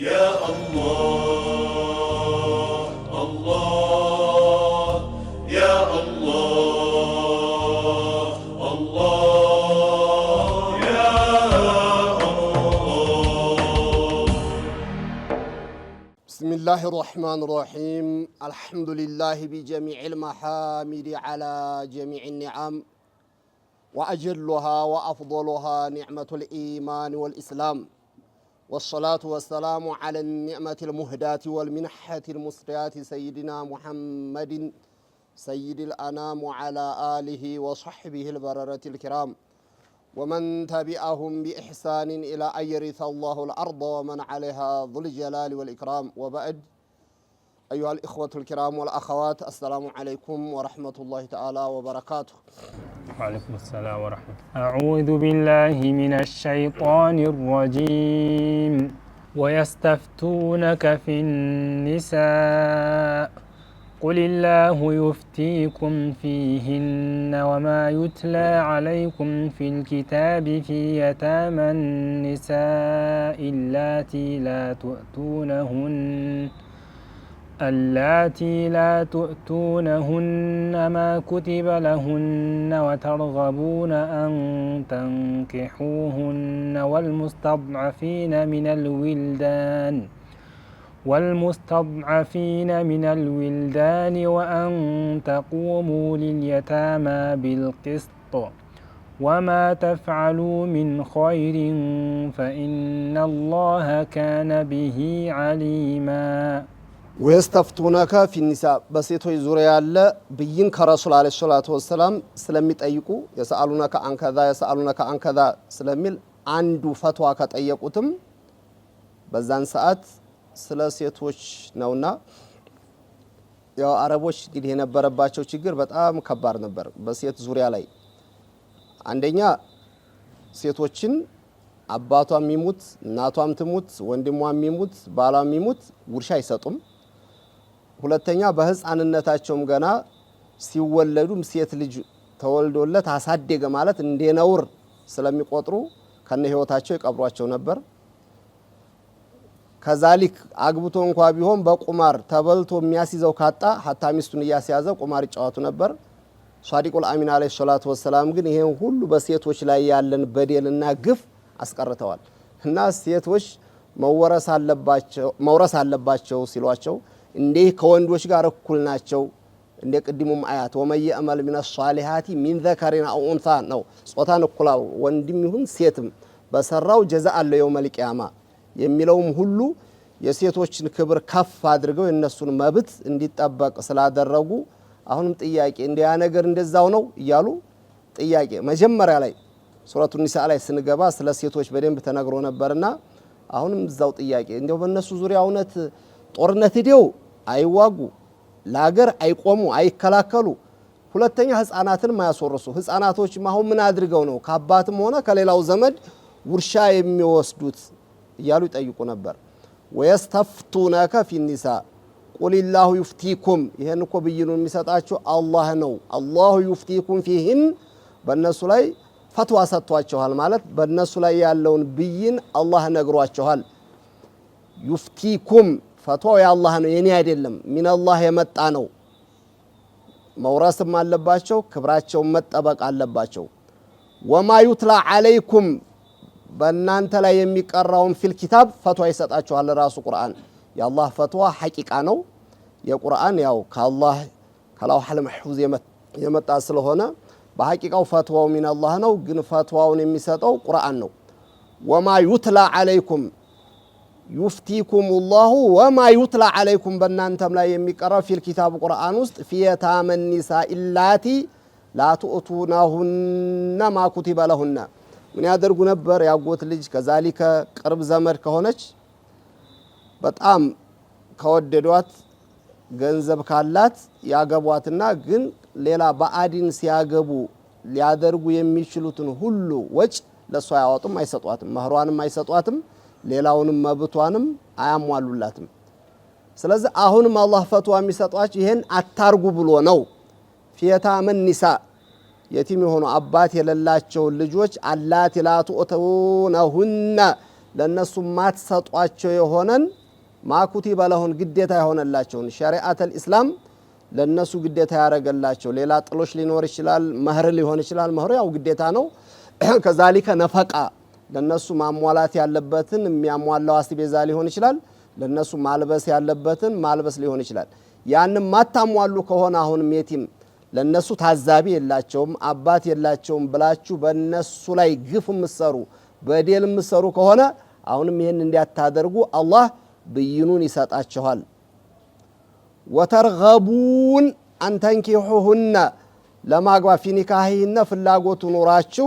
يا الله الله يا الله الله يا الله. بسم الله الرحمن الرحيم. الحمد لله بجميع المحامد على جميع النعم، وأجلها وأفضلها نعمة الإيمان والإسلام، والصلاة والسلام على النعمة المهداة والمنحة المسريات سيدنا محمد سيد الأنام وعلى آله وصحبه البررة الكرام، ومن تبعهم بإحسان إلى أن يرث الله الأرض ومن عليها ذو الجلال والإكرام. وبعد، أيها الإخوة الكرام والأخوات، السلام عليكم ورحمة الله تعالى وبركاته. وعليكم السلام ورحمة الله. أعوذ بالله من الشيطان الرجيم. ويستفتونك في النساء قل الله يفتيكم فيهن وما يتلى عليكم في الكتاب في يتامى النساء اللاتي لا تؤتونهن ما كتب لهن وترغبون أن تنكحوهن والمستضعفين من الولدان وأن تقوموا لليتامى بالقسط وما تفعلوا من خير فإن الله كان به عليما. ወየስተፍቱነከ ፊኒሳ በሴቶች ዙሪያ ያለ ብይን ከረሱል አለይሂ ሰላቱ ወሰላም ስለሚጠይቁ የሰአሉነከ አንከዛ ስለሚል አንዱ ፈትዋ ከጠየቁትም በዛን ሰዓት ስለ ሴቶች ነውና፣ ያው አረቦች እንግዲህ የነበረባቸው ችግር በጣም ከባድ ነበር በሴት ዙሪያ ላይ። አንደኛ ሴቶችን አባቷም ይሙት እናቷም ትሙት ወንድሟም ይሙት ባሏም ይሙት ውርሻ አይሰጡም። ሁለተኛ በህፃንነታቸውም ገና ሲወለዱም ሴት ልጅ ተወልዶለት አሳደገ ማለት እንደ ነውር ስለሚቆጥሩ ከነ ህይወታቸው ይቀብሯቸው ነበር። ከዛሊክ አግብቶ እንኳ ቢሆን በቁማር ተበልቶ የሚያስይዘው ካጣ ሀታ ሚስቱን እያስያዘ ቁማር ይጫወቱ ነበር። ሷዲቁል አሚን አለይሂ ሰላቱ ወሰላም ግን ይሄን ሁሉ በሴቶች ላይ ያለን በደልና ግፍ አስቀርተዋል። እና ሴቶች መውረስ አለባቸው ሲሏቸው እንዴ ከወንዶች ጋር እኩል ናቸው። እንደ ቅድሙም አያት ወመየ አመል ሚነ ሷሊሃቲ ሚን ዘከሪን አው ኡንሳ ነው። ጾታን እኩል ወንድም ይሁን ሴትም በሰራው ጀዛ አለ የውመል ቂያማ የሚለውም ሁሉ የሴቶችን ክብር ከፍ አድርገው የነሱን መብት እንዲጠበቅ ስላደረጉ አሁንም ጥያቄ እንዲያ ነገር እንደዛው ነው እያሉ ጥያቄ መጀመሪያ ላይ ሱረቱ ኒሳ ላይ ስንገባ ስለ ሴቶች በደንብ ተነግሮ ነበርና አሁንም እዛው ጥያቄ እንደው በእነሱ ዙሪያ እውነት ጦርነት ሄደው አይዋጉ፣ ለሀገር አይቆሙ፣ አይከላከሉ። ሁለተኛ ህፃናትን ማያስወርሱ ህፃናቶች አሁን ምን አድርገው ነው ከአባትም ሆነ ከሌላው ዘመድ ውርሻ የሚወስዱት እያሉ ይጠይቁ ነበር። ወየስተፍቱነከ ፊኒሳ ቁልላሁ ዩፍቲኩም፣ ይሄን እኮ ብይኑን የሚሰጣችሁ አላህ ነው። አላሁ ዩፍቲኩም ፊህን፣ በእነሱ ላይ ፈትዋ ሰጥቷቸዋል ማለት በእነሱ ላይ ያለውን ብይን አላህ ነግሯቸዋል። ዩፍቲኩም ፈትዋው የአላህ ነው የኔ አይደለም፣ ሚነላህ የመጣ ነው። መውረስም አለባቸው፣ ክብራቸው መጠበቅ አለባቸው። ወማ ዩትላ አለይኩም፣ በእናንተ ላይ የሚቀራውን ፊል ኪታብ ፈትዋ ይሰጣቸዋል ራሱ ቁርአን። የአላህ ፈትዋ ሐቂቃ ነው። የቁርአን ያው ከአላህ ከላውሐል መሕፉዝ የመጣ ስለሆነ በሐቂቃው ፈትዋው ሚነላህ ነው፣ ግን ፈትዋውን የሚሰጠው ቁርአን ነው። ወማ ዩትላ አለይኩም ዩፍቲኩሙላሁ ወማ ዩትላ አለይኩም፣ በእናንተም ላይ የሚቀራው ፊል ኪታብ ቁርአን ውስጥ ፊየታመ ኒሳኢ ላቲ ላ ቱእቱነሁነ ማ ኩቲበ ለሁነ፣ ምን ያደርጉ ነበር? ያጎት ልጅ ከዛሊከ ቅርብ ዘመድ ከሆነች በጣም ከወደዷት ገንዘብ ካላት ያገቧትና ግን ሌላ በአዲን ሲያገቡ ሊያደርጉ የሚችሉትን ሁሉ ወጭ ለሷ ያወጡም አይሰጧትም፣ መህሯንም አይሰጧትም፣ ሌላውንም መብቷንም አያሟሉላትም። ስለዚህ አሁንም አላህ ፈትዋ የሚሰጧቸው ይሄን አታርጉ ብሎ ነው። ፊየታመን ኒሳ የቲም የሆኑ አባት የሌላቸው ልጆች አላቲ ላ ቱእቱነሁነ ለነሱ ማትሰጧቸው የሆነን ማኩቲበ ለሁን ግዴታ የሆነላቸውን ሸሪዓተል ኢስላም ለነሱ ግዴታ ያረጋላቸው ሌላ ጥሎሽ ሊኖር ይችላል መህር ሊሆን ይችላል መህሩ ያው ግዴታ ነው ከዛሊከ ነፈቃ ለነሱ ማሟላት ያለበትን የሚያሟላው አስቤዛ ሊሆን ይችላል ለነሱ ማልበስ ያለበትን ማልበስ ሊሆን ይችላል ያንን ማታሟሉ ከሆነ አሁንም የቲም ለነሱ ታዛቢ የላቸውም አባት የላቸውም ብላችሁ በነሱ ላይ ግፍ ምሰሩ በደል ምሰሩ ከሆነ አሁንም ይሄን እንዲያታደርጉ አላህ ብይኑን ይሰጣችኋል ወተርገቡን አንተንኪሁሁነ ለማግባ ፊኒካሂነ ፍላጎቱ ኑራችሁ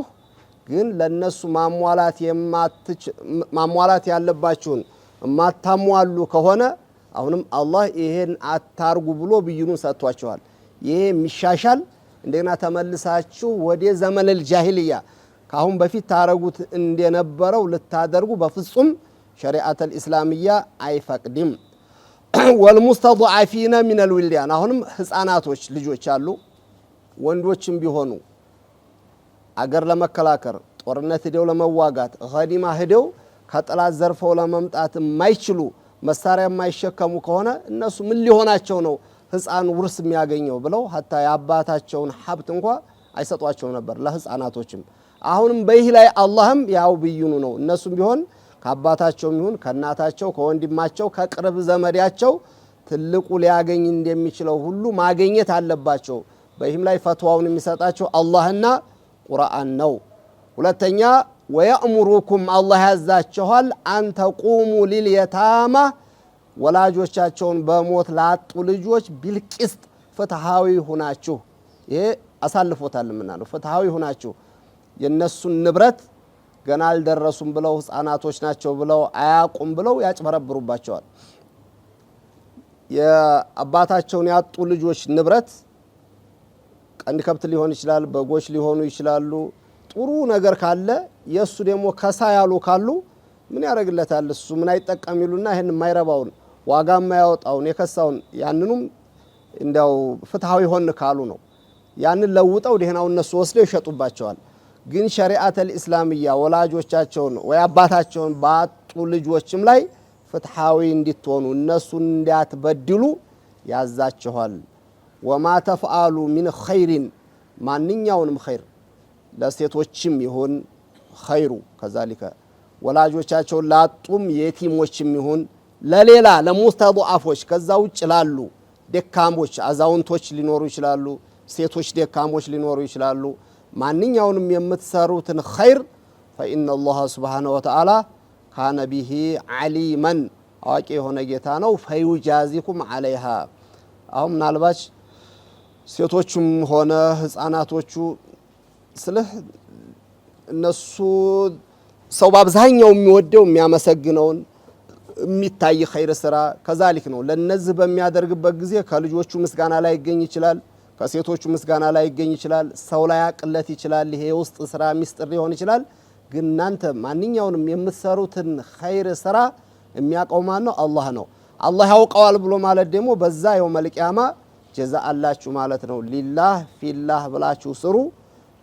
ግን ለነሱ ማሟላት ያለባችሁን ማታሟሉ ከሆነ አሁንም አላህ ይሄን አታርጉ ብሎ ብይኑን ሰጥቷችኋል ይሄ የሚሻሻል እንደገና ተመልሳችሁ ወደ ዘመነል ጃሂልያ ካሁን በፊት ታረጉት እንደነበረው ልታደርጉ በፍጹም ሸሪዓተል ኢስላሚያ አይፈቅድም ወልሙስተضعفين من الولدان አሁንም ህፃናቶች ልጆች አሉ ወንዶችም ቢሆኑ አገር ለመከላከል ጦርነት ሄደው ለመዋጋት ገኒማ ሄደው ከጠላት ዘርፈው ለመምጣት የማይችሉ መሳሪያ የማይሸከሙ ከሆነ እነሱ ምን ሊሆናቸው ነው ህፃን ውርስ የሚያገኘው ብለው hatta ያባታቸውን ሀብት እንኳን አይሰጧቸው ነበር ለህፃናቶችም አሁንም በይህ ላይ አላህም ያው ብይኑ ነው እነሱም ቢሆን ከአባታቸውም ይሁን ከናታቸው ከወንድማቸው ከቅርብ ዘመዳቸው ትልቁ ሊያገኝ እንደሚችለው ሁሉ ማግኘት አለባቸው በይህም ላይ ፈትዋውን የሚሰጣቸው አላህና ቁርአን ነው ሁለተኛ ወያእሙሩኩም አላህ ያዛቸዋል አንተ ቁሙ ሊልየታማ ወላጆቻቸውን በሞት ላጡ ልጆች ቢልቂስጥ ፍትሃዊ ሁናችሁ ይሄ አሳልፎታልና ነው ፍትሃዊ ሁናችሁ የነሱን ንብረት ገና አልደረሱም ብለው ህፃናቶች ናቸው ብለው አያቁም ብለው ያጭበረብሩባቸዋል የአባታቸውን ያጡ ልጆች ንብረት ቀንድ ከብት ሊሆን ይችላል በጎች ሊሆኑ ይችላሉ ጥሩ ነገር ካለ የሱ ደግሞ ከሳ ያሉ ካሉ ምን ያረግለታል እሱ ምን አይጠቀም ይሉና ይሄን የማይረባውን ዋጋ የማያወጣውን የከሳውን ያንኑም እንደው ፍትሃዊ ሆን ካሉ ነው ያንን ለውጠው ደህናው እነሱ ወስደው ይሸጡባቸዋል ግን ሸሪዓተል ኢስላሚያ ወላጆቻቸውን ወይ አባታቸውን ባጡ ልጆችም ላይ ፍትሃዊ እንዲትሆኑ እነሱን እንዲያትበድሉ ያዛቸዋል ወማ ተፍአሉ ሚን ኸይሪን ማንኛውንም ኸይር ለሴቶችም ይሁን ኸይሩ ከዛሊከ ወላጆቻቸውን ላጡም የቲሞችም ይሁን ለሌላ ለሙስተضعፎች ከዛ ውጭ ላሉ ደካሞች አዛውንቶች ሊኖሩ ይችላሉ ሴቶች ደካሞች ሊኖሩ ይችላሉ ማንኛውንም የምትሰሩትን ኸይር فإن الله سبحانه وتعالى كان به عليما አዋቂ የሆነ ጌታ ነው فيجازيكم عليها አሁን ምናልባች ሴቶቹም ሆነ ህፃናቶቹ ስለህ እነሱ ሰው በአብዛኛው የሚወደው የሚያመሰግነውን የሚታይ ኸይር ስራ ከዛሊክ ነው ለነዚህ በሚያደርግበት ጊዜ ከልጆቹ ምስጋና ላይ ይገኝ ይችላል ከሴቶቹ ምስጋና ላይ ይገኝ ይችላል ሰው ላይ ያቅለት ይችላል ይሄ ውስጥ ስራ ሚስጥር ሊሆን ይችላል ግን እናንተ ማንኛውንም የምትሰሩትን ኸይር ስራ የሚያውቀው ማን ነው አላህ ነው አላህ ያውቀዋል ብሎ ማለት ደግሞ በዛ የውመል ቂያማ ጀዛ አላችሁ ማለት ነው ሊላህ ፊላህ ብላችሁ ስሩ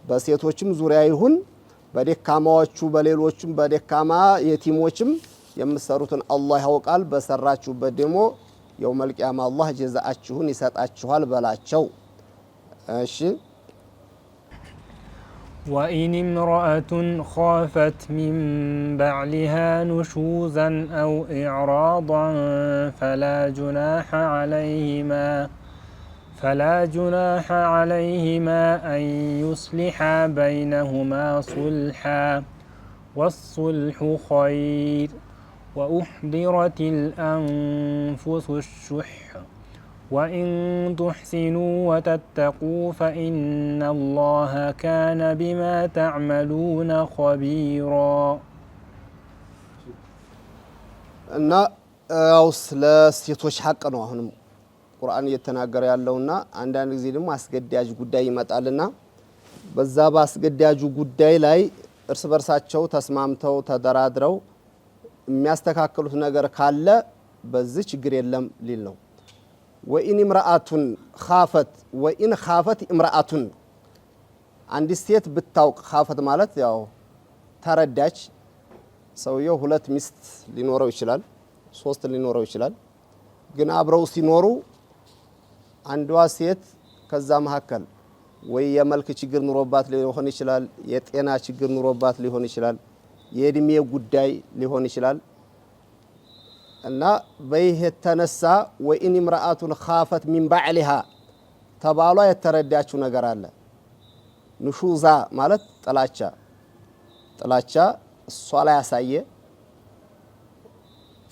በሴቶችም ዙሪያ ይሁን በደካማዎቹ በሌሎችም በደካማ የቲሞችም የምትሰሩትን አላህ ያውቃል በሰራችሁበት ደግሞ የውመል ቂያማ አላህ ጀዛአችሁን ይሰጣችኋል በላቸው እሺ وإن امرأة خافت من بعلها نشوزا أو إعراضا فلا جناح عليهما أن يصلحا بينهما صلحا والصلح خير وأحضرت الأنفس الشح وإن تحسنوا وتتقوا فإن الله كان بما تعملون خبيرا እና ያው ለሴቶች ሐቅ ነው አሁንም ቁርአን እየተናገረ ያለውና አንዳንድ ጊዜ ደግሞ አስገዳጅ ጉዳይ ይመጣልና በዛ ባስገዳጁ ጉዳይ ላይ እርስ በርሳቸው ተስማምተው ተደራድረው የሚያስተካክሉት ነገር ካለ በዚህ ችግር የለም ሊል ነው ወኢን ኢምራአቱን ኻፈት ወኢን ኻፈት ኢምራአቱን አንዲት ሴት ብታውቅ ኻፈት ማለት ያው ተረዳች ሰውየው ሁለት ሚስት ሊኖረው ይችላል፣ ሶስት ሊኖረው ይችላል። ግን አብረው ሲኖሩ አንዷ ሴት ከዛ መካከል ወይ የመልክ ችግር ኑሮባት ሊሆን ይችላል፣ የጤና ችግር ኑሮባት ሊሆን ይችላል፣ የእድሜ ጉዳይ ሊሆን ይችላል እና በይህ የተነሳ ወኢን ምራአቱን ኻፈት ሚን ባዕሊሃ ተባሏ የተረዳችው ነገር አለ። ንሹዛ ማለት ጥላቻ እሷ ላይ ያሳየ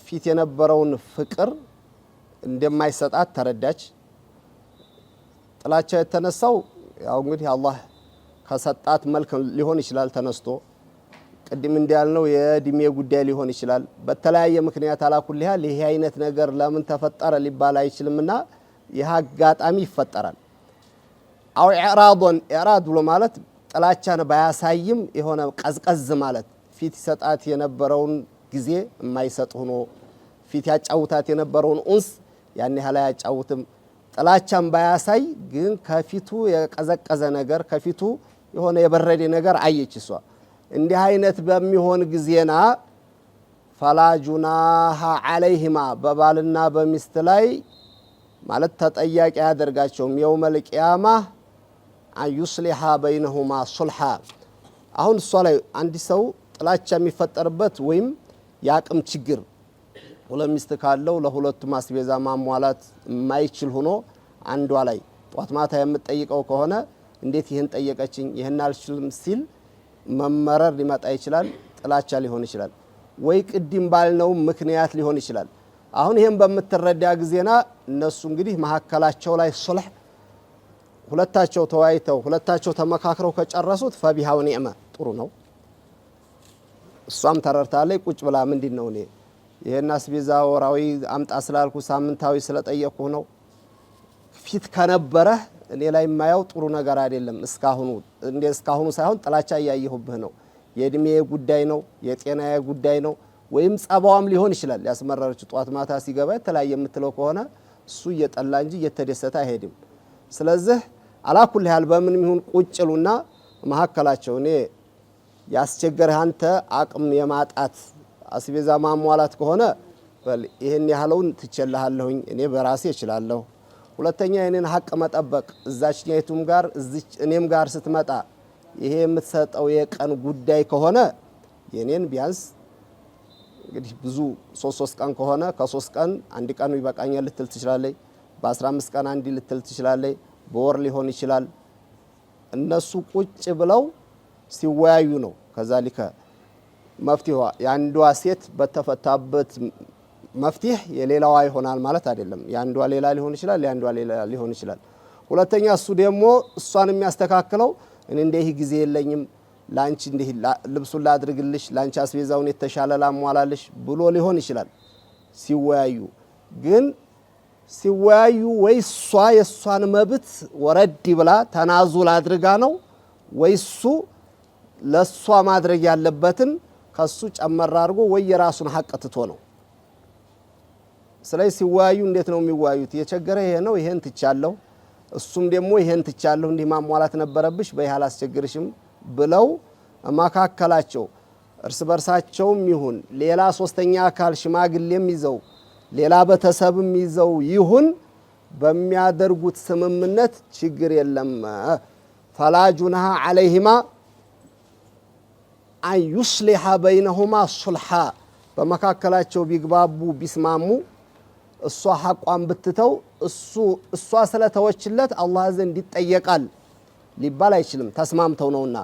ፊት የነበረውን ፍቅር እንደማይሰጣት ተረዳች። ጥላቻ የተነሳው ያው እንግዲህ አላህ ከሰጣት መልክ ሊሆን ይችላል። ተነስቶ ቅድም እንዳልነው የእድሜ ጉዳይ ሊሆን ይችላል። በተለያየ ምክንያት አላኩል ያህል ይሄ አይነት ነገር ለምን ተፈጠረ ሊባል አይችልምና ይህ አጋጣሚ ይፈጠራል። አው ኢዕራድ ብሎ ማለት ጥላቻን ባያሳይም የሆነ ቀዝቀዝ ማለት ፊት ይሰጣት የነበረውን ጊዜ የማይሰጥ ሆኖ ፊት ያጫውታት የነበረውን ኡንስ ያን ያህል አያጫውትም። ጥላቻን ባያሳይ ግን ከፊቱ የቀዘቀዘ ነገር ከፊቱ የሆነ የበረደ ነገር አየች እሷ። እንዲህ አይነት በሚሆን ጊዜና ፈላ ጁናሃ ዐለይሂማ በባልና በሚስት ላይ ማለት ተጠያቂ ያደርጋቸውም የውመል ቂያማ አዩስሊሃ በይነሁማ ሱልሃ። አሁን እሷ ላይ አንድ ሰው ጥላቻ የሚፈጠርበት ወይም የአቅም ችግር ሁለት ሚስት ካለው ለሁለቱም አስቤዛ ማሟላት የማይችል ሆኖ አንዷ ላይ ጧት ማታ የምትጠይቀው ከሆነ እንዴት ይህን ጠየቀችኝ ይህን አልችልም ሲል መመረር ሊመጣ ይችላል። ጥላቻ ሊሆን ይችላል ወይ ቅድም ባልነው ምክንያት ሊሆን ይችላል። አሁን ይሄን በምትረዳ ጊዜና እነሱ እንግዲህ መሐከላቸው ላይ ሱልህ ሁለታቸው ተወያይተው ሁለታቸው ተመካክረው ከጨረሱት ፈቢሃ ወኒዕማ ጥሩ ነው። እሷም ተረርታለች ቁጭ ብላ ምንድነው እኔ ይሄን አስቤዛ ወራዊ አምጣ ስላልኩ ሳምንታዊ ስለጠየቅኩ ነው ፊት ከነበረ እኔ ላይ የማያው ጥሩ ነገር አይደለም። እስካሁኑ ሳይሆን ጥላቻ እያየሁብህ ነው። የእድሜ ጉዳይ ነው፣ የጤናዬ ጉዳይ ነው፣ ወይም ጸባዋም ሊሆን ይችላል። ያስመረረች ጧት ማታ ሲገባ የተለያየ የምትለው ከሆነ እሱ እየጠላ እንጂ እየተደሰተ አይሄድም። ስለዚህ አላኩል ያህል በምንም ይሁን ቁጭሉና መሐከላቸው እኔ ያስቸገረህ አንተ አቅም የማጣት አስቤዛ ማሟላት ከሆነ ይሄን ያህለውን ትችላለሁኝ እኔ በራሴ እችላለሁ። ሁለተኛ የኔን ሐቅ መጠበቅ እዛችኛይቱም ጋር እኔም ጋር ስትመጣ ይሄ የምትሰጠው የቀን ጉዳይ ከሆነ የኔን ቢያንስ እንግዲህ ብዙ 3 ቀን ከሆነ ከ3 ቀን አንድ ቀን ይበቃኛል ልትል ትችላለች። በ15 ቀን አንድ ልትል ትችላለች። በወር ሊሆን ይችላል። እነሱ ቁጭ ብለው ሲወያዩ ነው ከዛሊከ መፍትሄዋ የአንዷ ሴት በተፈታበት መፍትሄ የሌላዋ ይሆናል ማለት አይደለም። የአንዷ ሌላ ሊሆን ይችላል፣ የአንዷ ሌላ ሊሆን ይችላል። ሁለተኛ እሱ ደግሞ እሷን የሚያስተካክለው እኔ እንደዚህ ጊዜ የለኝም ላንቺ እንደዚህ ልብሱን ላድርግልሽ ላንቺ አስቤዛውን የተሻለ ላሟላልሽ ብሎ ሊሆን ይችላል። ሲወያዩ ወይ እሷ የእሷን መብት ወረድ ብላ ተናዙል አድርጋ ነው ወይ እሱ ለእሷ ማድረግ ያለበትን ከሱ ጨመር አድርጎ ወይ የራሱን ሐቅ ትቶ ነው። ስለዚህ ሲወያዩ እንዴት ነው የሚወያዩት? የቸገረ ይሄ ነው ይሄን ትቻለሁ፣ እሱም ደግሞ ይሄን ትቻለሁ እንዲህ ማሟላት ነበረብሽ በይሃል አስቸግርሽም ብለው መካከላቸው እርስ በርሳቸውም ይሁን ሌላ ሶስተኛ አካል ሽማግሌም ይዘው ሌላ ቤተሰብም ይዘው ይሁን በሚያደርጉት ስምምነት ችግር የለም። ፈላ ጁናሃ ዐለይሂማ አን ዩስሊሃ በይነሁማ ሱልሃ በመካከላቸው ቢግባቡ ቢስማሙ እሷ ሐቋን ብትተው እሷ ስለተወችለት አላህ ዘንድ ይጠየቃል ሊባል አይችልም። ተስማምተው ነውና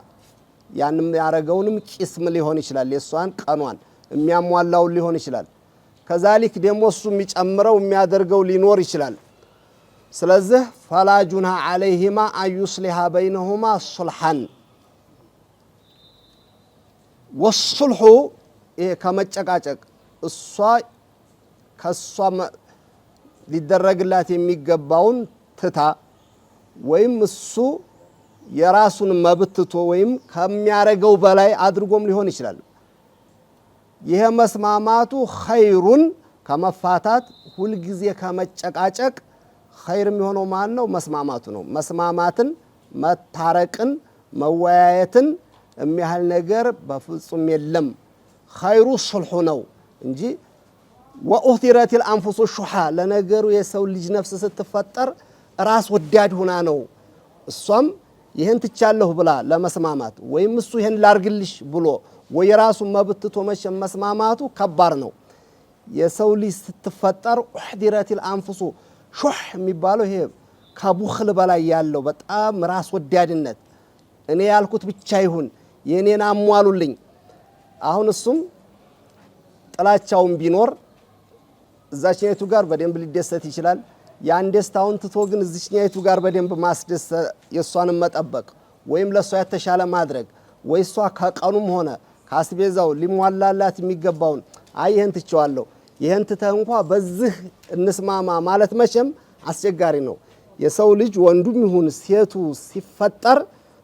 ያንም ያረገውንም ቂስም ሊሆን ይችላል የሷን ቀኗን የሚያሟላው ሊሆን ይችላል። ከዛሊክ ደግሞ እሱ የሚጨምረው የሚያደርገው ሊኖር ይችላል። ስለዚህ ፈላ ጁናሃ ዐለይሂማ አን ዩስሊሃ በይነሁማ ሱልሃን ወሱልሑ ይሄ ከመጨቃጨቅ እሷ ከሷ ሊደረግላት የሚገባውን ትታ ወይም እሱ የራሱን መብትቶ ወይም ከሚያረገው በላይ አድርጎም ሊሆን ይችላል። ይሄ መስማማቱ ኸይሩን ከመፋታት ሁልጊዜ ከመጨቃጨቅ ኸይር የሚሆነው ማን ነው? መስማማቱ ነው። መስማማትን መታረቅን መወያየትን የሚያህል ነገር በፍጹም የለም። ኸይሩ ሱልሑ ነው እንጂ ወኡህቲረቲል አንፉሱ ሹሃ ለነገሩ የሰው ልጅ ነፍስ ስትፈጠር ራስ ወዳድ ሆና ነው። እሷም ይህን ትቻለሁ ብላ ለመስማማት ወይም እሱ ይህን ላርግልሽ ብሎ ወይ ራሱ መብትቶ መስማማቱ ከባድ ነው። የሰው ልጅ ስትፈጠር ኡህዲረቲል አንፉሱ ሹህ የሚባለው ይሄ ከቡኽል በላይ ያለው በጣም ራስ ወዳድነት፣ እኔ ያልኩት ብቻ ይሁን የኔን አሟሉልኝ። አሁን እሱም ጥላቻውን ቢኖር እዛችኛይቱ ጋር በደንብ ሊደሰት ይችላል። ያን ደስታውን ትቶ ግን እዚችኛይቱ ጋር በደንብ ማስደሰት የሷንም መጠበቅ ወይም ለሷ የተሻለ ማድረግ ወይ እሷ ከቀኑም ሆነ ካስቤዛው ሊሟላላት የሚገባውን አይ ይሄን ትቸዋለሁ ይሄን ትተህ እንኳ በዚህ እንስማማ ማለት መቼም አስቸጋሪ ነው። የሰው ልጅ ወንዱም ይሁን ሴቱ ሲፈጠር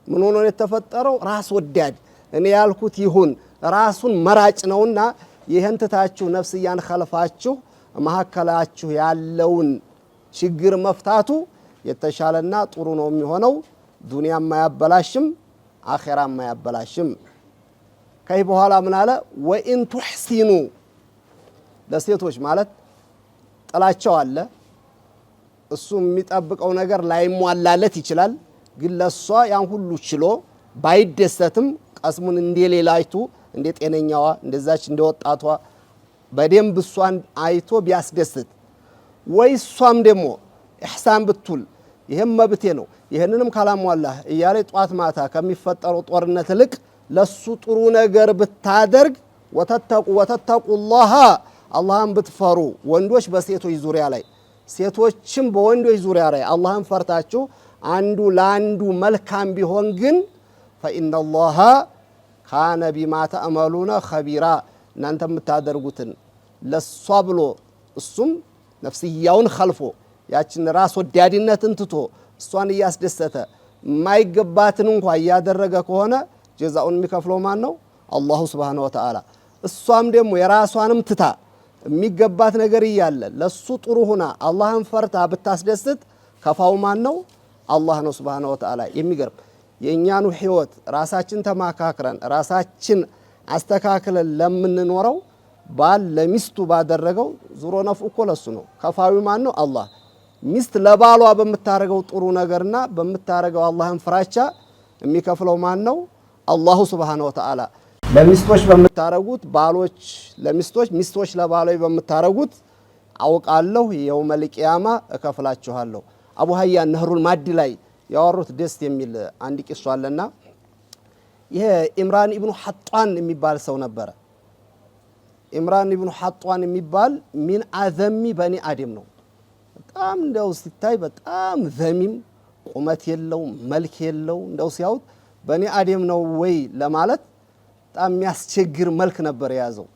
ምን ሆኖ ነው የተፈጠረው? ራስ ወዳድ፣ እኔ ያልኩት ይሁን ራሱን መራጭ ነውና ይሄን ትታችሁ ነፍስያን ኸልፋችሁ መሐከላችሁ ያለውን ችግር መፍታቱ የተሻለና ጥሩ ነው የሚሆነው። ዱንያም ማያበላሽም አኺራም ማያበላሽም። ከዚህ በኋላ ምን አለ? ወኢን ቱሕሲኑ ለሴቶች ማለት ጥላቸው አለ። እሱ የሚጠብቀው ነገር ላይሟላለት ይችላል። ግን ለሷ ያን ሁሉ ችሎ ባይደሰትም ቀስሙን እንደሌላይቱ እንደ ጤነኛዋ እንደዛች እንደ ወጣቷ በደንብ እሷን አይቶ ቢያስደስት ወይ እሷም ደግሞ ኢሕሳን ብትል ይሄም መብቴ ነው ይሄንንም ካላሟላህ እያለ ጧት ማታ ከሚፈጠረው ጦርነት ልቅ ለሱ ጥሩ ነገር ብታደርግ ወተተቁላህ አላህን ብትፈሩ ወንዶች በሴቶች ዙሪያ ላይ ሴቶችም በወንዶች ዙሪያ ላይ አላህን ፈርታችሁ አንዱ ለአንዱ መልካም ቢሆን ግን ፈኢነላህ ካነ ቢማ ተዕመሉነ ኸቢራ እናንተ የምታደርጉትን ለሷ ብሎ እሱም ነፍስያውን ኸልፎ ያችን ራስ ወዳድነትን ትቶ እሷን እያስደሰተ የማይገባትን እንኳ እያደረገ ከሆነ ጀዛኡን የሚከፍለው ማን ነው? አላሁ ሱብሓነሁ ወተዓላ። እሷም ደግሞ የራሷንም ትታ የሚገባት ነገር እያለ ለሱ ጥሩ ሁና አላህን ፈርታ ብታስደስት ከፋው ማን ነው? አላህ ነው ሱብሓነሁ ወተዓላ። የሚገርም የእኛኑ ህይወት ራሳችን ተማካክረን ራሳችን አስተካክለን ለምንኖረው ባል ለሚስቱ ባደረገው ዙሮ ነፍኡ እኮ ለሱ ነው። ከፋዊ ማን ነው? አላህ። ሚስት ለባሏ በምታረገው ጥሩ ነገርና በምታረገው አላህን ፍራቻ የሚከፍለው ማን ነው? አላሁ ሱብሓነሁ ወተዓላ። ለሚስቶች በምታረጉት ባሎች ለሚስቶች ሚስቶች ለባሎች በምታረጉት አውቃለሁ የውመል ቂያማ እከፍላችኋለሁ። አቡ ሀያን ነህሩል ማዲ ላይ ያወሩት ደስ የሚል አንድ ቂሷ አለና ይሄ ኢምራን ኢብኑ ሐጧን የሚባል ሰው ነበረ። ኢምራን ኢብኑ ሐጧን የሚባል ሚን አዘሚ በኒ አደም ነው። በጣም እንደው ሲታይ በጣም ዘሚም ቁመት የለው መልክ የለው እንደው ሲያዩት በኒ አደም ነው ወይ ለማለት በጣም የሚያስቸግር መልክ ነበር የያዘው።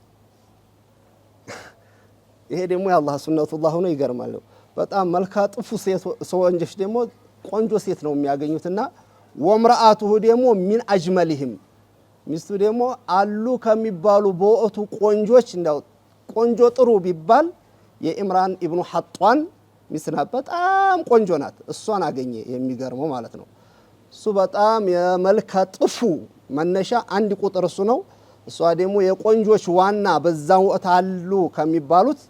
ይሄ ደግሞ የአላህ ሱነቱላህ ነው። ይገርማል። በጣም መልካ ጥፉ ሰወንጆች ደግሞ ቆንጆ ሴት ነው የሚያገኙትና ወምራአቱሁ ደግሞ ሚን አጅመሊህም ሚስቱ ደግሞ አሉ ከሚባሉ በወቅቱ ቆንጆች እንደው ቆንጆ ጥሩ ቢባል የኢምራን ኢብኑ ሐጧን ሚስት ናት። በጣም ቆንጆ ናት። እሷን አገኘ። የሚገርመው ማለት ነው እሱ በጣም የመልካ ጥፉ መነሻ አንድ ቁጥር እሱ ነው። እሷ ደግሞ የቆንጆች ዋና በዛው ወቅት አሉ ከሚባሉት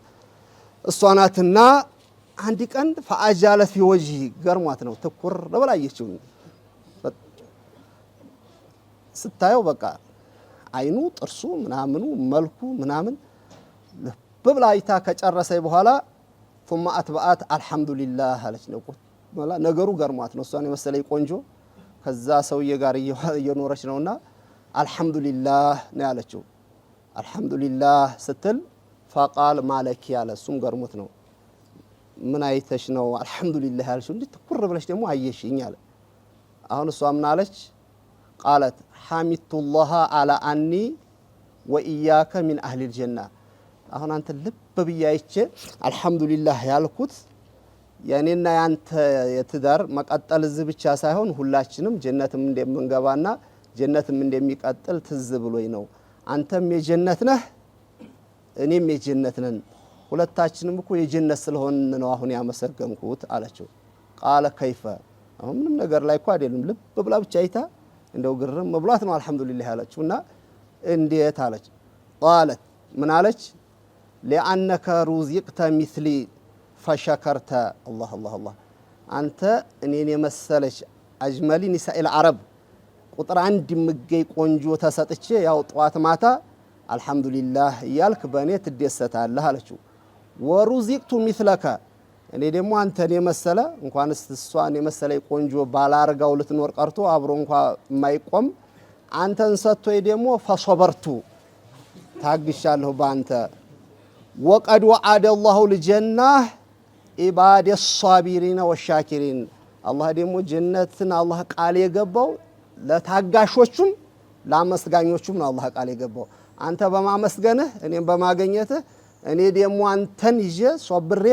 እሷ ናትና አንድ ቀን ፈአጃለት ፊ ወጅሂ ገርሟት ነው ትኩር ብላ አየችው። ስታየው በቃ አይኑ ጥርሱ ምናምኑ መልኩ ምናምን ልብ ብላ አይታ ከጨረሰይ በኋላ ثم أتبعت الحمد لله አለች ነው ነገሩ ገርሟት ነው። እሷን የመሰለኝ ቆንጆ ከዛ ሰውዬ ጋር እየኖረች ነውና አልহামዱሊላህ ነው ያለችው። አልহামዱሊላህ ስትል فقال ማለኪ ያለ እሱም ገርሞት ነው። ምን አይተሽ ነው አልহামዱሊላህ ያልሽው? እንዴ ትኩር ብለሽ ደግሞ አየሽኝ አለ። አሁን እሷ ምን አለች? قالت حمدت الله على اني واياك من اهل الجنه። አሁን አንተ ልብ ብያይቼ አልহামዱሊላህ ያልኩት የኔና ያንተ የትዳር መቀጠል እዚህ ብቻ ሳይሆን ሁላችንም ጀነትም እንደምንገባና ጀነትም እንደሚቀጥል ትዝ ብሎኝ ነው። አንተም የጀነት ነህ እኔም የጀነት ነን፣ ሁለታችንም እኮ የጀነት ስለሆን ነው አሁን ያመሰገንኩት አለችው። ቃለ ከይፈ አሁን ምንም ነገር ላይ እኮ አይደለም ልብ ብላ ብቻ አይታ እንደው ግርም መብሏት ነው አልহামዱሊላህ ያለችውና እንዴት አለች። ቃለት ምን አለች? ሊአነከ ሩዚቅተ ሚስሊ ፈሸከርተ። አላህ አላህ አላህ አንተ እኔን የመሰለች አጅመሊ ኒሳኢል አረብ ቁጥር አንድ የምገኝ ቆንጆ ተሰጥቼ ያው ጠዋት ማታ አልሐምዱሊላህ እያልክ በእኔ ትደሰታለህ አለችው። ወሩዚቅቱ ሚስለከ እኔ ደግሞ አንተን የመሰለ እንኳንስ እሷን የመሰለ ቆንጆ ባላርጋው ልትኖር ቀርቶ አብሮ እንኳ የማይቆም አንተን ሰጥቶኝ ደግሞ ፈሶበርቱ ታግሻለሁ ባንተ። ወቀድ ወዐደ አላሁ ልጀናህ ኢባደ ሷቢሪነ ወሻኪሪን አላህ ደግሞ ጀነትን አላህ ቃል የገባው ለታጋሾቹም ለአመስጋኞቹም ነው አላህ ቃል የገባው። አንተ በማመስገንህ እኔም በማገኘትህ እኔ ደግሞ አንተን ይዤ ሶብሬ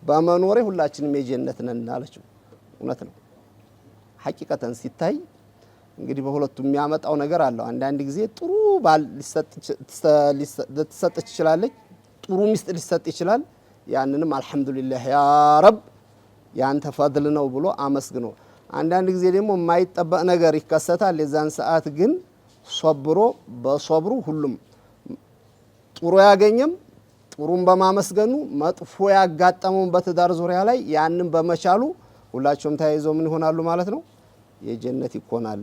በመኖሬ ሁላችንም የጀነት ነን አለችው። እውነት ነው። ሐቂቀተን ሲታይ እንግዲህ በሁለቱም የሚያመጣው ነገር አለው። አንዳንድ ጊዜ ጥሩ ባል ልትሰጥ ትችላለች፣ ጥሩ ሚስት ሊሰጥ ይችላል። ያንንም አልሐምዱሊላህ ያ ረብ ያንተ ፈድል ነው ብሎ አመስግኖ፣ አንዳንድ ጊዜ ደግሞ የማይጠበቅ ነገር ይከሰታል። የዛን ሰዓት ግን ሶብሮ በሶብሩ ሁሉም ጥሩ ያገኘም ጥሩን በማመስገኑ መጥፎ ያጋጠመውን በትዳር ዙሪያ ላይ ያንን በመቻሉ ሁላቸውም ተያይዘው ምን ይሆናሉ ማለት ነው? የጀነት ይኮናል።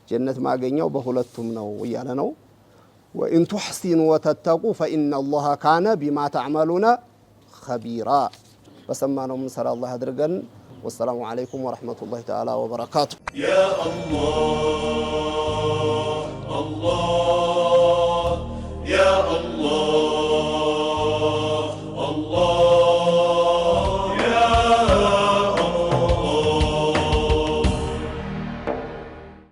ጀነት ማገኘው በሁለቱም ነው እያለ ነው። ወኢን ቱሕሲኑ ወተተቁ ፈኢነ አላህ ካነ ቢማ ተዕመሉነ ኸቢራ። በሰማነው ምንሰራ አላህ አድርገን። ወሰላሙ ዓለይኩም ወረሕመቱላሂ ተዓላ ወበረካቱ። يا الله